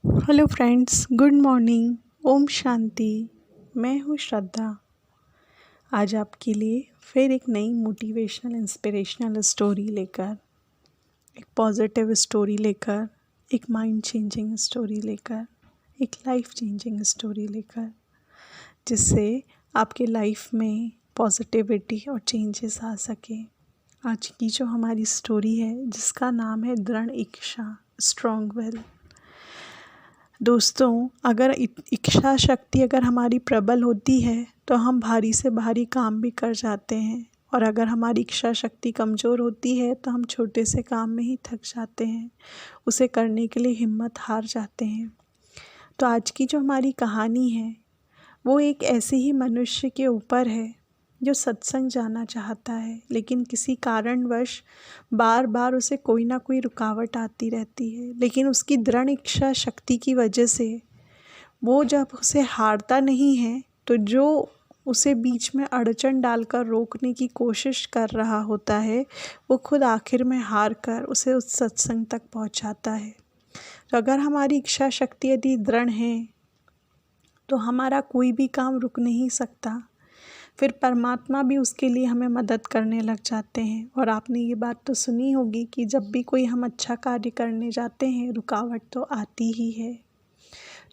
Hello friends, good morning. ओम शांति। मैं हूँ श्रद्धा। आज आपके लिए फिर एक नई मोटिवेशनल इंस्पिरेशनल स्टोरी लेकर, एक पॉजिटिव स्टोरी लेकर, एक माइंड चेंजिंग स्टोरी लेकर, एक लाइफ चेंजिंग स्टोरी लेकर, जिससे आपके लाइफ में पॉजिटिविटी और चेंजेस आ सके। आज की जो हमारी स्टोरी है, जिसका नाम है दृढ़ इच्छा, स्ट्रॉन्ग विल। दोस्तों, अगर इच्छा शक्ति अगर हमारी प्रबल होती है तो हम भारी से भारी काम भी कर जाते हैं, और अगर हमारी इच्छा शक्ति कमज़ोर होती है तो हम छोटे से काम में ही थक जाते हैं, उसे करने के लिए हिम्मत हार जाते हैं। तो आज की जो हमारी कहानी है वो एक ऐसे ही मनुष्य के ऊपर है जो सत्संग जाना चाहता है, लेकिन किसी कारणवश बार बार उसे कोई ना कोई रुकावट आती रहती है। लेकिन उसकी दृढ़ इच्छा शक्ति की वजह से वो जब उसे हारता नहीं है, तो जो उसे बीच में अड़चन डालकर रोकने की कोशिश कर रहा होता है, वो खुद आखिर में हार कर उसे उस सत्संग तक पहुंचाता है। तो अगर हमारी इच्छा शक्ति यदि दृढ़ है तो हमारा कोई भी काम रुक नहीं सकता। फिर परमात्मा भी उसके लिए हमें मदद करने लग जाते हैं। और आपने ये बात तो सुनी होगी कि जब भी कोई हम अच्छा कार्य करने जाते हैं, रुकावट तो आती ही है।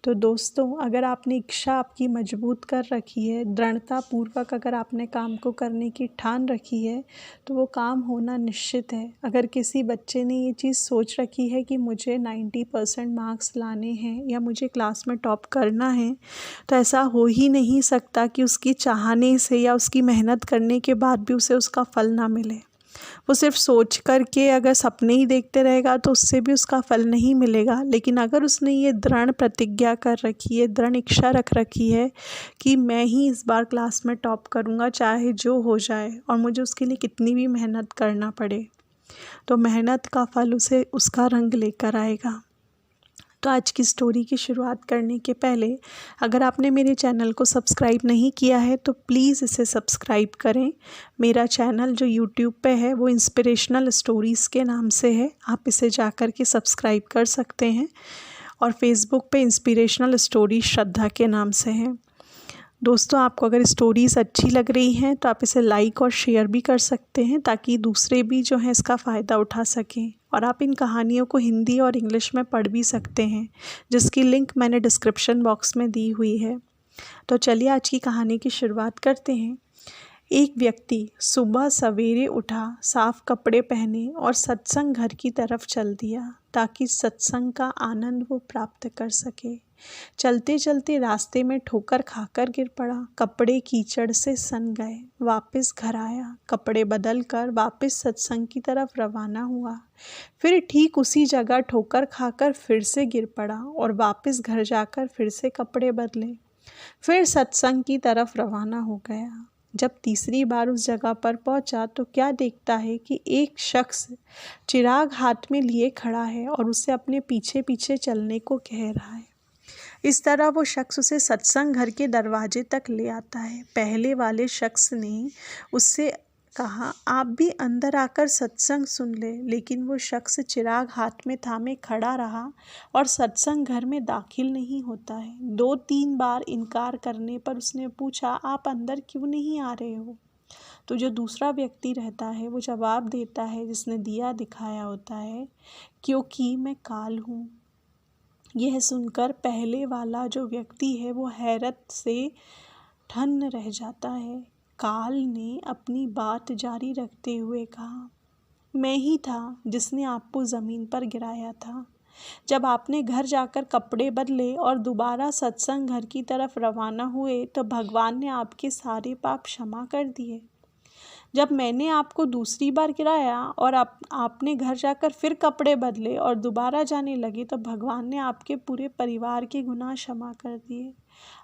तो दोस्तों, अगर आपने इच्छा आपकी मजबूत कर रखी है, दृढ़ता पूर्वक अगर आपने काम को करने की ठान रखी है, तो वो काम होना निश्चित है। अगर किसी बच्चे ने ये चीज़ सोच रखी है कि मुझे 90% मार्क्स लाने हैं या मुझे क्लास में टॉप करना है, तो ऐसा हो ही नहीं सकता कि उसकी चाहने से या उसकी मेहनत करने के बाद भी उसे उसका फल ना मिले। वो सिर्फ सोच कर के अगर सपने ही देखते रहेगा तो उससे भी उसका फल नहीं मिलेगा। लेकिन अगर उसने ये दृढ़ प्रतिज्ञा कर रखी है, दृढ़ इच्छा रख रखी है कि मैं ही इस बार क्लास में टॉप करूँगा, चाहे जो हो जाए, और मुझे उसके लिए कितनी भी मेहनत करना पड़े, तो मेहनत का फल उसे उसका रंग लेकर आएगा। तो आज की स्टोरी की शुरुआत करने के पहले, अगर आपने मेरे चैनल को सब्सक्राइब नहीं किया है तो प्लीज़ इसे सब्सक्राइब करें। मेरा चैनल जो यूट्यूब पे है वो इंस्पिरेशनल स्टोरीज़ के नाम से है, आप इसे जाकर के सब्सक्राइब कर सकते हैं। और फेसबुक पे इंस्पिरेशनल स्टोरी श्रद्धा के नाम से है। दोस्तों, आपको अगर स्टोरीज़ अच्छी लग रही हैं तो आप इसे लाइक और शेयर भी कर सकते हैं, ताकि दूसरे भी जो हैं इसका फ़ायदा उठा सकें। और आप इन कहानियों को हिंदी और इंग्लिश में पढ़ भी सकते हैं, जिसकी लिंक मैंने डिस्क्रिप्शन बॉक्स में दी हुई है। तो चलिए आज की कहानी की शुरुआत करते हैं। एक व्यक्ति सुबह सवेरे उठा, साफ कपड़े पहने और सत्संग घर की तरफ चल दिया, ताकि सत्संग का आनंद वो प्राप्त कर सके। चलते चलते रास्ते में ठोकर खाकर गिर पड़ा, कपड़े कीचड़ से सन गए। वापस घर आया, कपड़े बदल कर वापस सत्संग की तरफ रवाना हुआ। फिर ठीक उसी जगह ठोकर खाकर फिर से गिर पड़ा और वापस घर जाकर फिर से कपड़े बदले। फिर सत्संग की तरफ रवाना हो गया। जब तीसरी बार उस जगह पर पहुंचा तो क्या देखता है कि एक शख्स चिराग हाथ में लिए खड़ा है और उसे अपने पीछे पीछे चलने को कह रहा है। इस तरह वो शख्स उसे सत्संग घर के दरवाजे तक ले आता है। पहले वाले शख्स ने उससे कहा, आप भी अंदर आकर सत्संग सुन ले, लेकिन वो शख्स चिराग हाथ में थामे खड़ा रहा और सत्संग घर में दाखिल नहीं होता है। 2-3 बार इनकार करने पर उसने पूछा, आप अंदर क्यों नहीं आ रहे हो? तो जो दूसरा व्यक्ति रहता है वो जवाब देता है, जिसने दिया दिखाया होता है, क्योंकि मैं काल हूँ। यह सुनकर पहले वाला जो व्यक्ति है वो हैरत से ठन्न रह जाता है। काल ने अपनी बात जारी रखते हुए कहा, मैं ही था जिसने आपको ज़मीन पर गिराया था। जब आपने घर जाकर कपड़े बदले और दोबारा सत्संग घर की तरफ रवाना हुए तो भगवान ने आपके सारे पाप क्षमा कर दिए। जब मैंने आपको दूसरी बार गिराया और आपने घर जाकर फिर कपड़े बदले और दोबारा जाने लगे तो भगवान ने आपके पूरे परिवार के गुनाह क्षमा कर दिए।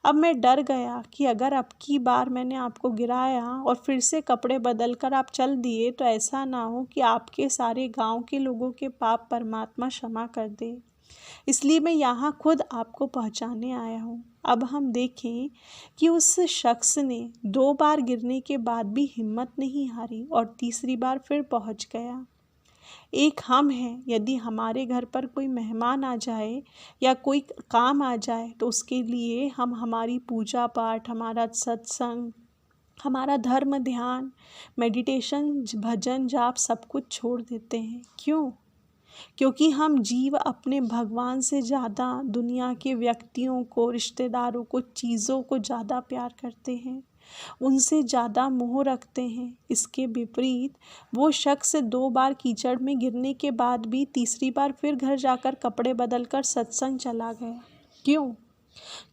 अब मैं डर गया कि अगर अब की बार मैंने आपको गिराया और फिर से कपड़े बदल कर आप चल दिए तो ऐसा ना हो कि आपके सारे गांव के लोगों के पाप परमात्मा क्षमा कर दे। इसलिए मैं यहाँ खुद आपको पहुँचाने आया हूँ। अब हम देखें कि उस शख्स ने 2 बार गिरने के बाद भी हिम्मत नहीं हारी और तीसरी बार फिर पहुँच गया। एक हम हैं, यदि हमारे घर पर कोई मेहमान आ जाए या कोई काम आ जाए तो उसके लिए हम हमारी पूजा पाठ, हमारा सत्संग, हमारा धर्म ध्यान, मेडिटेशन, भजन जाप सब कुछ छोड़ देते हैं। क्यों? क्योंकि हम जीव अपने भगवान से ज़्यादा दुनिया के व्यक्तियों को, रिश्तेदारों को, चीज़ों को ज़्यादा प्यार करते हैं, उनसे ज़्यादा मोह रखते हैं। इसके विपरीत वो शख्स 2 बार कीचड़ में गिरने के बाद भी तीसरी बार फिर घर जाकर कपड़े बदलकर सत्संग चला गया। क्यों?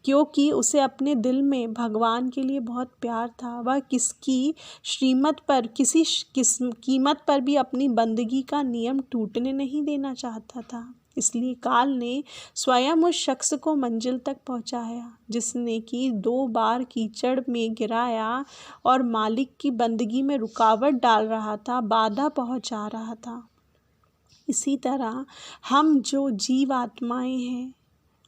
क्योंकि उसे अपने दिल में भगवान के लिए बहुत प्यार था। वह किसकी श्रीमत पर, किसी कीमत पर भी अपनी बंदगी का नियम टूटने नहीं देना चाहता था। इसलिए काल ने स्वयं उस शख्स को मंजिल तक पहुंचाया जिसने कि 2 बार कीचड़ में गिराया और मालिक की बंदगी में रुकावट डाल रहा था, बाधा पहुंचा रहा था। इसी तरह हम जो जीव आत्माएं हैं,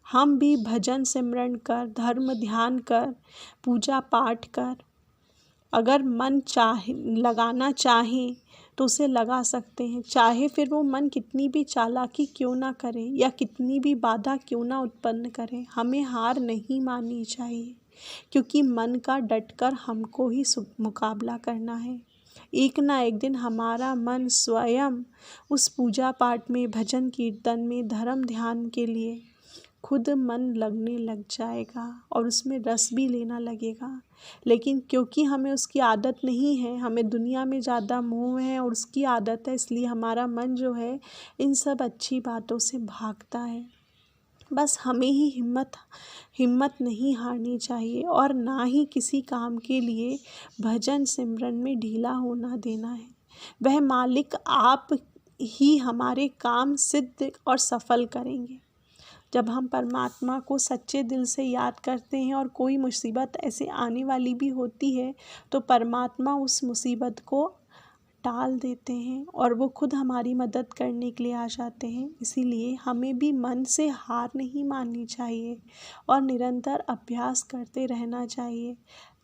हम भी भजन सिमरन कर, धर्म ध्यान कर, पूजा पाठ कर, अगर मन लगाना चाहें तो उसे लगा सकते हैं। चाहे फिर वो मन कितनी भी चालाकी क्यों ना करे या कितनी भी बाधा क्यों ना उत्पन्न करे, हमें हार नहीं माननी चाहिए, क्योंकि मन का डटकर हमको ही मुकाबला करना है। एक ना एक दिन हमारा मन स्वयं उस पूजा पाठ में, भजन कीर्तन में, धर्म ध्यान के लिए खुद मन लगने लग जाएगा और उसमें रस भी लेना लगेगा। लेकिन क्योंकि हमें उसकी आदत नहीं है, हमें दुनिया में ज़्यादा मोह है और उसकी आदत है, इसलिए हमारा मन जो है इन सब अच्छी बातों से भागता है। बस हमें ही हिम्मत नहीं हारनी चाहिए और ना ही किसी काम के लिए भजन सिमरन में ढीला होना देना है। वह मालिक आप ही हमारे काम सिद्ध और सफल करेंगे। जब हम परमात्मा को सच्चे दिल से याद करते हैं और कोई मुसीबत ऐसे आने वाली भी होती है तो परमात्मा उस मुसीबत को टाल देते हैं और वो खुद हमारी मदद करने के लिए आ जाते हैं। इसीलिए हमें भी मन से हार नहीं माननी चाहिए और निरंतर अभ्यास करते रहना चाहिए।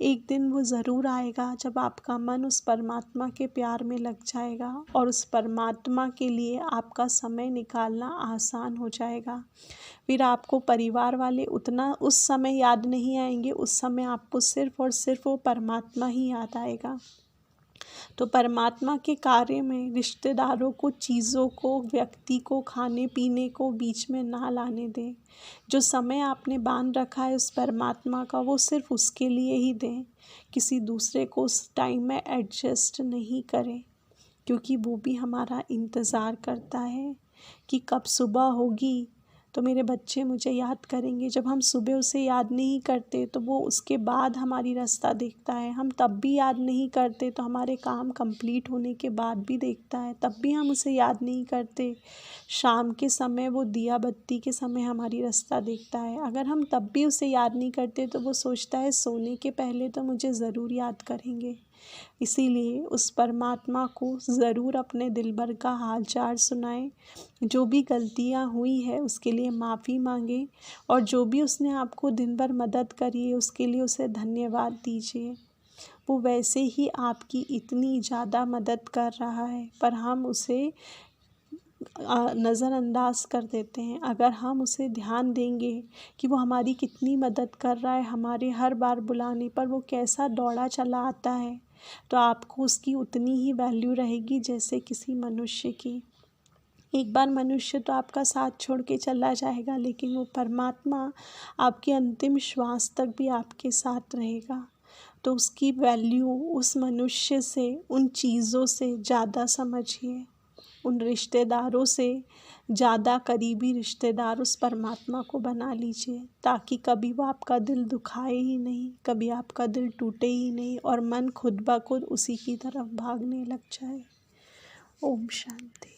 एक दिन वो ज़रूर आएगा जब आपका मन उस परमात्मा के प्यार में लग जाएगा और उस परमात्मा के लिए आपका समय निकालना आसान हो जाएगा। फिर आपको परिवार वाले उतना उस समय याद नहीं आएंगे, उस समय आपको सिर्फ़ और सिर्फ वो परमात्मा ही याद आएगा। तो परमात्मा के कार्य में रिश्तेदारों को, चीज़ों को, व्यक्ति को, खाने पीने को बीच में ना लाने दें। जो समय आपने बांध रखा है उस परमात्मा का, वो सिर्फ उसके लिए ही दें। किसी दूसरे को उस टाइम में एडजस्ट नहीं करें, क्योंकि वो भी हमारा इंतज़ार करता है कि कब सुबह होगी तो मेरे बच्चे मुझे याद करेंगे। जब हम सुबह उसे याद नहीं करते तो वो उसके बाद हमारी रास्ता देखता है। हम तब भी याद नहीं करते तो हमारे काम कंप्लीट होने के बाद भी देखता है, तब भी हम उसे याद नहीं करते। शाम के समय वो दिया बत्ती के समय हमारी रास्ता देखता है। अगर हम तब भी उसे याद नहीं करते तो वो सोचता है सोने के पहले तो मुझे ज़रूर याद करेंगे। इसीलिए उस परमात्मा को ज़रूर अपने दिल भर का हाल चाल सुनाएं। जो भी गलतियां हुई है उसके लिए माफ़ी मांगें और जो भी उसने आपको दिन भर मदद करी है उसके लिए उसे धन्यवाद दीजिए। वो वैसे ही आपकी इतनी ज़्यादा मदद कर रहा है पर हम उसे नज़रअंदाज कर देते हैं। अगर हम उसे ध्यान देंगे कि वो हमारी कितनी मदद कर रहा है, हमारे हर बार बुलाने पर वो कैसा दौड़ा चला आता है, तो आपको उसकी उतनी ही वैल्यू रहेगी जैसे किसी मनुष्य की। एक बार मनुष्य तो आपका साथ छोड़ के चला जाएगा, लेकिन वो परमात्मा आपके अंतिम श्वास तक भी आपके साथ रहेगा। तो उसकी वैल्यू उस मनुष्य से, उन चीज़ों से ज़्यादा समझिए। उन रिश्तेदारों से ज़्यादा करीबी रिश्तेदार उस परमात्मा को बना लीजिए, ताकि कभी वो आपका दिल दुखाए ही नहीं, कभी आपका दिल टूटे ही नहीं और मन खुद ब खुद उसी की तरफ भागने लग जाए। ओम शांति।